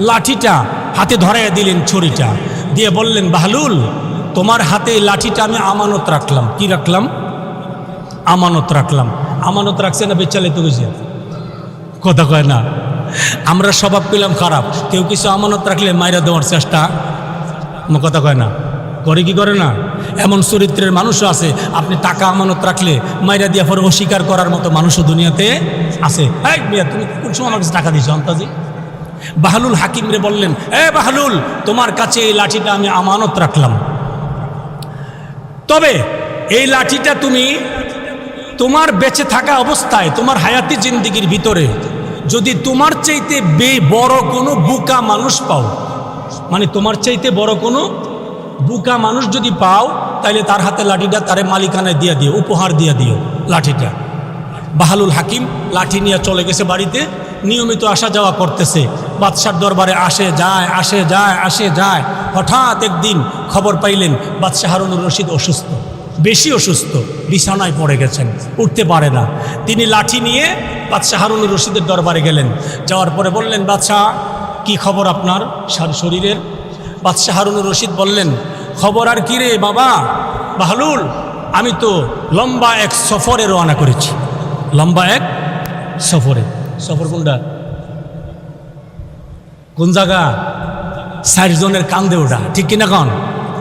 লাঠিটা হাতে ধরাইয়া দিলেন, ছুরিটা দিয়ে বললেন, বাহলুল তোমার হাতে লাঠিটা আমি আমানত রাখলাম। কি রাখলাম? আমানত রাখলাম। আমানত রাখছে না বেচালিত হয়েছে? কথা কয় না। আমরা স্বভাব পেলাম খারাপ, কেউ কিছু আমানত রাখলে মাইরা দেওয়ার চেষ্টা, কথা কয় না, করে কি করে না? এমন চরিত্রের মানুষও আছে, আপনি টাকা আমানত রাখলে মাইরা দিয়া পরে অস্বীকার করার মতো মানুষও দুনিয়াতে আছে। এই মিয়া, তুমি কোন সময় আমার কাছে টাকা দিয়েছো আন্তাজি? বাহলুল হাকিম রে বললেন, বাহলুল তোমার কাছে এই লাঠিটা আমি আমানত রাখলাম, তবে এই লাঠিটা তুমি তোমার বেঁচে থাকা অবস্থায়, তোমার হায়াতি জিন্দিগির ভিতরে যদি তোমার চাইতে বড় কোনো বুকা মানুষ পাও, মানে তোমার চাইতে বড় কোনো বুকা মানুষ যদি পাও, তাহলে তার হাতে লাঠিটা তারে মালিকানায় দিয়ে দিও, উপহার দিয়ে দিও লাঠিটা। বাহলুল হাকিম লাঠি নিয়ে চলে গেছে বাড়িতে, নিয়মিত আসা যাওয়া করতেছে, বাদশার দরবারে আসে যায়। হঠাৎ একদিন খবর পাইলেন বাদশাহ হারুনুর রশিদ অসুস্থ। বেশি অসুস্থ, বিছানায় পড়ে গেছেন, উঠতে পারে না। তিনি লাঠি নিয়ে বাদশাহ হারুনুর রশিদের দরবারে গেলেন। যাওয়ার পরে বললেন, বাদশাহ কি খবর আপনার শরীরের? বাদশাহ হারুনুর রশিদ বললেন, খবর আর কি রে বাবা বাহলুল, আমি তো লম্বা এক সফরে রওনা করেছি। লম্বা এক সফরে। সফর কোনটা? কোন জায়গা? 4 জনের কাঁধে ওঠা, ঠিক কিনা কন?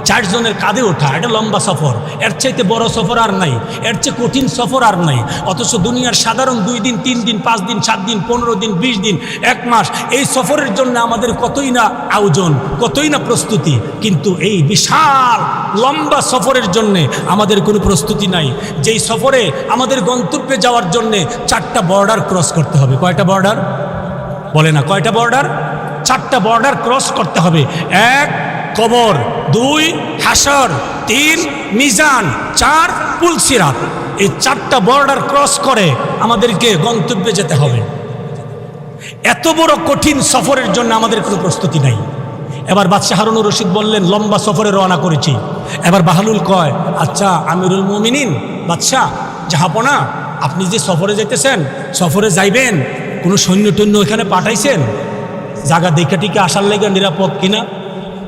4 জনের কাঁধে ওঠা, এটা লম্বা সফর। এর চাইতে বড় সফর আর নাই, এর চেয়ে কঠিন সফর আর নাই। অথচ দুনিয়ার সাধারণ 2 দিন 3 দিন 5 দিন 7 দিন 15 দিন 20 দিন 1 মাস এই সফরের জন্য আমাদের কতই না আয়োজন, কতই না প্রস্তুতি, কিন্তু এই বিশাল লম্বা সফরের জন্যে আমাদের কোনো প্রস্তুতি নাই। যেই সফরে আমাদের গন্তব্যে যাওয়ার জন্যে 4টা বর্ডার ক্রস করতে হবে। কয়টা বর্ডার? বলে না, কয়টা বর্ডার? 4টা বর্ডার ক্রস করতে হবে। 1 কবর, 2 হাসর, 3 মিজান, 4 পুলসিরাত। এই 4টা বর্ডার ক্রস করে আমাদেরকে গন্তব্যে যেতে হবে। এত বড় কঠিন সফরের জন্য আমাদের কোনো প্রস্তুতি নাই। এবার বাদশাহ হারুনুর রশিদ বললেন, লম্বা সফরে রওনা করেছি। এবার বাহলুল কয়, আচ্ছা আমিরুল মুমিনিন, বাদশাহ জাহাপনা, আপনি যে সফরে যেতেছেন, সফরে যাইবেন, কোনো সৈন্য টৈন্য ওইখানে পাঠাইছেন? জায়গা দেখে টিকে আসার লেগে নিরাপদ কিনা?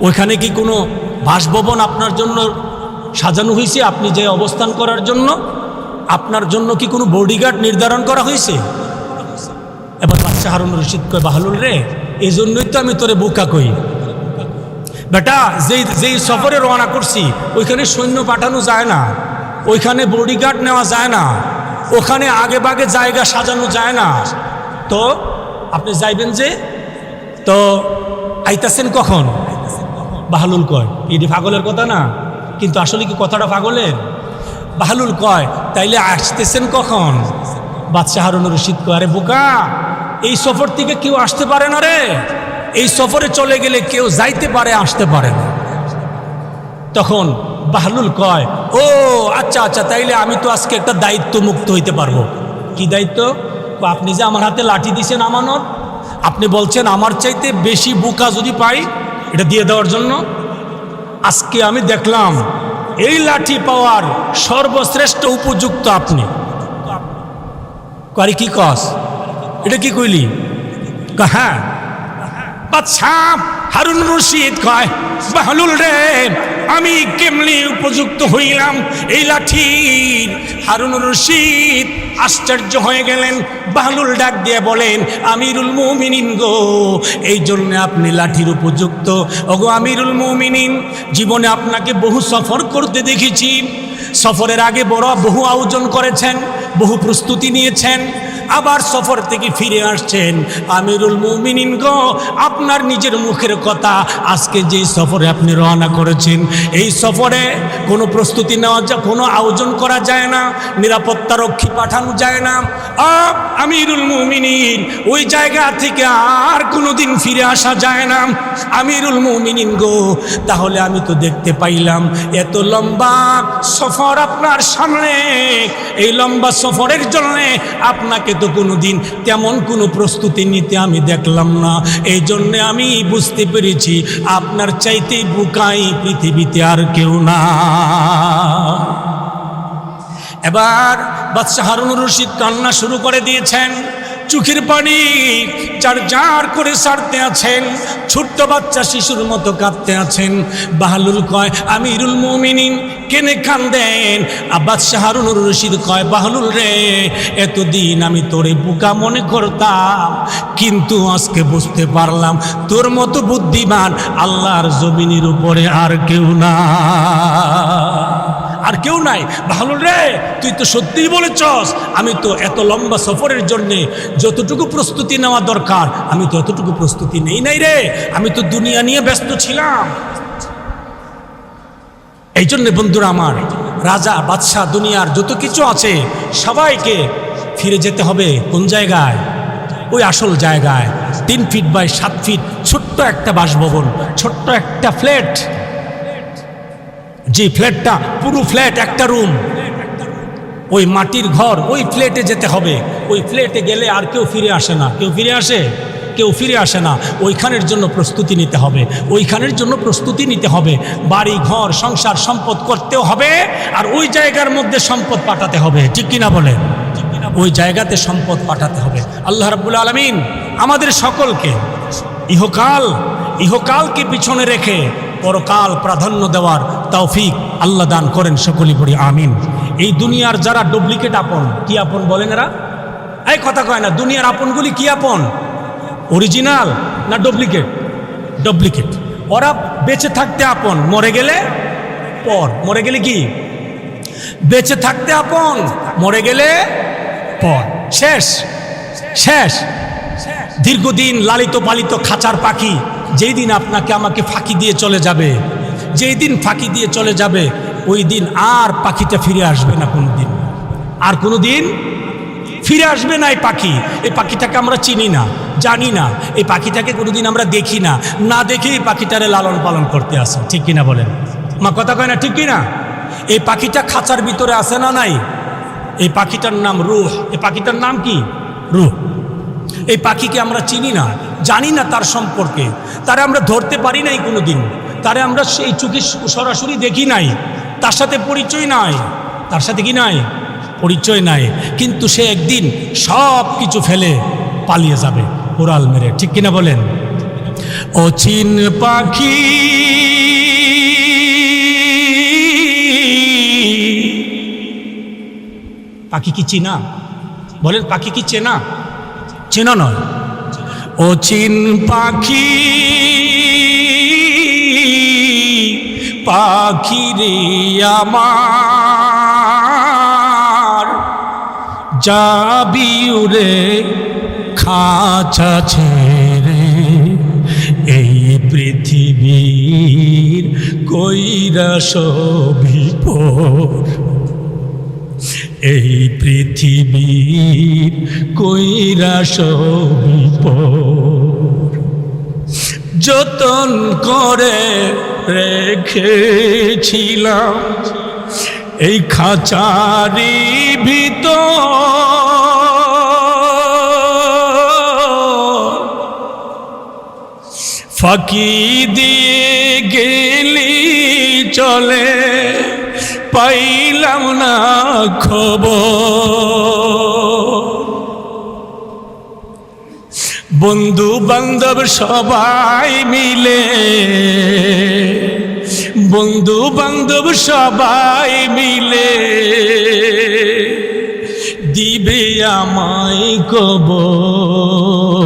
ওইখানে কি কোনো বাসভবন আপনার জন্য সাজানো হয়েছে আপনি যে অবস্থান করার জন্য? আপনার জন্য কি কোনো বডিগার্ড নির্ধারণ করা হয়েছে? এবার বাদশাহ হারুনুর রশিদ কয়, বাহলুল রে, এই জন্যই তো আমি তোরে বোকা কই বেটা, যেই সফরে রওনা করছি ওইখানে সৈন্য পাঠানো যায় না, ওইখানে বডিগার্ড নেওয়া যায় না, ওখানে আগে বাগে জায়গা সাজানো যায় না। তো আপনি যাইবেন যে, তো আইতাছেন কখন? বাহলুল কয়, এটি পাগলের কথা না, কিন্তু আসলে কি কথাটা পাগলের? বাহলুল কয়, তাইলে আসতেছেন কখন? বাদশাহ হারুনুর রশিদ কয়, আরে বোকা, এই সফর থেকে কেউ আসতে পারে না রে, এই সফরে চলে গেলে কেউ যাইতে পারে, আসতে পারে না। তখন বাহলুল কয়, ও আচ্ছা আচ্ছা, তাইলে আমি তো আজকে একটা দায়িত্ব মুক্ত হইতে পারবো। কি দায়িত্ব? আপনি যে আমার হাতে লাঠি দিয়েছেন আমানত, আপনি বলছেন আমার চাইতে বেশি বোকা যদি পাই এটা দিয়ে দেওয়ার জন্য। আজকে আমি দেখলাম এই লাঠি পাওয়ার সর্বশ্রেষ্ঠ উপযুক্ত আপনি। কারি কি কস? এটা কি কইলি? হ্যাঁ। বাদশাহ হারুনুর রশিদ কয়, বাহলুল রে, আমি কেমনি উপযুক্ত হইলাম এই লাঠির? হারুনুর রশিদ আশ্চর্য হয়ে গেলেন। বাহলুল ডাক দিয়ে বলেন, আমিরুল মুমিনিন গো, এই জন্য আপনি লাঠির উপযুক্ত। ওগো আমিরুল মুমিনিন, জীবনে আপনাকে বহু সফর করতে দেখেছি। সফরের আগে বহু আয়োজন করেছেন, বহু প্রস্তুতি নিয়েছেন, আবার সফর থেকে ফিরে আসছেন। আমিরুল মুমিনিন গো, আপনার নিজের মুখের কথা, আজকে যে সফরে আপনি রওনা করেছেন, এই সফরে কোনো প্রস্তুতি নেওয়া যায়, কোনো আয়োজন করা যায় না, নিরাপত্তা রক্ষী পাঠানো যায় না। আমিরুল মুমিনিন, ওই জায়গা থেকে আর কোনোদিন ফিরে আসা যায় না। আমিরুল মুমিনিন গো, তাহলে আমি তো দেখতে পাইলাম এত লম্বা সফর আপনার সামনে, এই লম্বা সফরের জন্য আপনাকে তো কোনোদিন তেমন কোনো প্রস্তুতি নিতে আমি দেখলাম না। এই জন্যে আমি বুঝতে পেরেছি আপনার চাইতেই বোকাই পৃথিবীতে আর কেউ না। এবার বাদশাহ হারুনুর রশিদ কান্না শুরু করে দিয়েছেন, চোখের পানি চার চার করে ছাড়তে আছেন, ছোট্ট বাচ্চা শিশুর মতো কাঁদতে আছেন। বাহলুল কয়, আমিরুল মুমিনিন কেনে কান্দেন? বাদশাহ হারুনুর রশিদ কয়, বাহলুল রে, এতদিন আমি তোরে বোকা মনে করতাম, কিন্তু আজকে বুঝতে পারলাম তোর মতো বুদ্ধিমান আল্লাহর জমিনের উপরে আর কেউ না, আর কেউ নাই। বাহলুল রে, তুই তো সত্যিই বলেছস, আমি তো এত লম্বা সফরের জন্যে যতটুকু প্রস্তুতি নেওয়া দরকার আমি তো এতটুকু প্রস্তুতি নেই নাই রে, আমি তো দুনিয়া নিয়ে ব্যস্ত ছিলাম। এই জন্যে বন্ধুরা আমার, রাজা বাদশাহ দুনিয়ার যত কিছু আছে সবাইকে ফিরে যেতে হবে কোন জায়গায়? ওই আসল জায়গায়। 3 ফিট বাই 7 ফিট ছোট্ট একটা বাসভবন, ছোট্ট একটা ফ্ল্যাট, যে ফ্ল্যাটটা পুরো ফ্ল্যাট একটা রুম, ওই মাটির ঘর, ওই ফ্ল্যাটে যেতে হবে। ওই ফ্ল্যাটে গেলে আর কেউ ফিরে আসে না। কেউ ফিরে আসে? কেউ ফিরে আসে না। ওইখানের জন্য প্রস্তুতি নিতে হবে, ওইখানের জন্য প্রস্তুতি নিতে হবে। বাড়ি ঘর সংসার সম্পদ করতেও হবে, আর ওই জায়গার মধ্যে সম্পদ পাঠাতে হবে। ঠিক কিনা বলেন? ওই জায়গাতে সম্পদ পাঠাতে হবে। আল্লাহ রাব্বুল আলামিন আমাদের সকলকে ইহকালকে পিছনে রেখে পরকাল প্রাধান্য দেওয়ার তৌফিক আল্লাহ দান করেন। সকলেই পড়ি আমিন। এই দুনিয়ার যারা ডুপ্লিকেট আপন, কি আপন বলেন এরা? এই কথা কয় না। দুনিয়ার আপনগুলি কি আপন? অরিজিনাল না ডুপ্লিকেট? ডুপ্লিকেট। ওরা বেঁচে থাকতে আপন, মরে গেলে পর। মরে গেলে কি? বেঁচে থাকতে আপন, মরে গেলে পর। শেষ শেষ। দীর্ঘদিন লালিত পালিত খাঁচার পাখি যেই দিন আপনাকে আমাকে ফাঁকি দিয়ে চলে যাবে, যেই দিন ফাঁকি দিয়ে চলে যাবে, ওই দিন আর পাখিটা ফিরে আসবে না। কোনো দিন আর কোনো দিন ফিরে আসবে না। এই পাখিটাকে আমরা চিনি না, জানি না। এই পাখিটাকে কোনোদিন আমরা দেখি না, না দেখে এই পাখিটারে লালন পালন করতে আসে। ঠিক কিনা বলেন? মা কথা কয় না? ঠিক কিনা? এই পাখিটা খাঁচার ভিতরে আছে না নাই? এই পাখিটার নাম রূহ। এই পাখিটার নাম কি? রূহ। এই পাখিকে আমরা চিনি না, জানি না তার সম্পর্কে, তারে আমরা ধরতে পারি নাই কোনো দিন, তারে আমরা সেই চোখে সরাসরি দেখি নাই, তার সাথে পরিচয় নাই। তার সাথে কি নাই? পরিচয় নাই। কিন্তু সে একদিন সব কিছু ফেলে পালিয়ে যাবে উড়াল মেরে। ঠিক কিনা বলেন? অচিন পাখি পাখি কি চিনা? বলেন, পাখি কি চেনা? চেনা নয়। অচিন পাখি পাখি রে আমার, যাবি উড়ে খাঁচা ছেড়ে, এই পৃথিবীর কইরা সবিপর, এই পৃথিবীর কইরা সবিপর, যতন করে রেখেছিলাম এই খাঁচারি ভিতর, ফাঁকি দিয়ে গেলি চলে, পাইলাম না খবর। বন্ধু বান্ধব সবাই মিলে, বন্ধু বান্ধব সবাই মিলে দিবে আমায় কবর,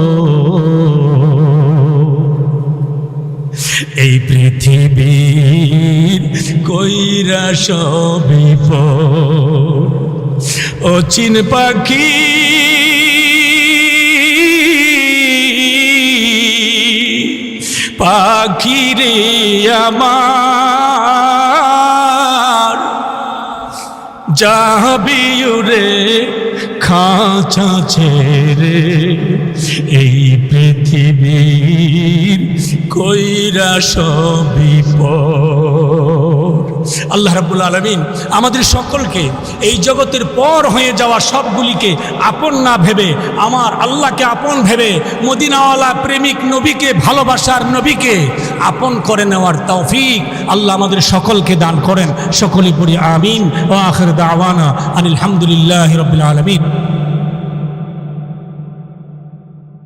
এই পৃথিবীর কইরা সবিপর। অচিন পাখি পাখি রে আমার, যাবি উড়ে খাঁচা ছেড়ে, এই পৃথিবীর কইরা সবিপর। আল্লাহ রাব্বুল আলামিন আমাদের সকলকে এই জগতের পর হয়ে যাওয়া সবগুলিকে আপন না ভেবে, আমার আল্লাহকে আপন ভেবে, মদিনাওয়ালা প্রেমিক নবীকে, ভালোবাসার নবীকে আপন করে নেওয়ার তৌফিক আল্লাহ আমাদের সকলকে দান করেন। সকলেই পড়ি আমিন। ওয়া আখির দাওয়ানা আনিল হামদুলিল্লাহি রাব্বিল আলামিন।